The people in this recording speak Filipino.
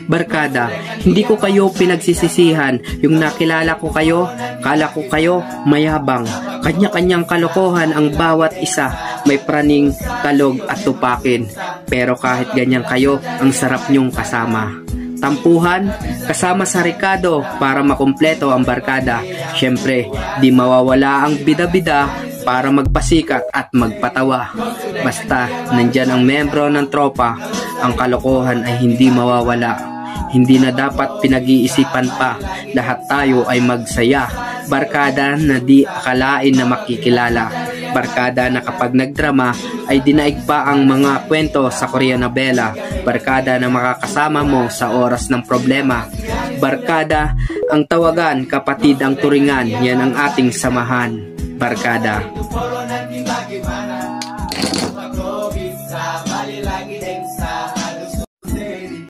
Barkada, hindi ko kayo pinagsisisihan. Yung nakilala ko kayo, kala ko kayo mayabang. Kanya-kanyang kalokohan ang bawat isa. May praning, talog at tupakin. Pero kahit ganyan kayo, ang sarap nyong kasama. Tampuhan, kasama sa Ricardo para makumpleto ang barkada. Syempre, di mawawala ang bida-bida para magpasikat at magpatawa. Basta nandyan ang membro ng tropa, ang kalokohan ay hindi mawawala. Hindi na dapat pinag-iisipan pa, lahat tayo ay magsaya. Barkada na di akalain na makikilala. Barkada na kapag nagdrama ay dinaig pa ang mga kwento sa Korean novela. Barkada na makakasama mo sa oras ng problema. Barkada ang tawagan, kapatid ang turingan, yan ang ating samahan. Barkada.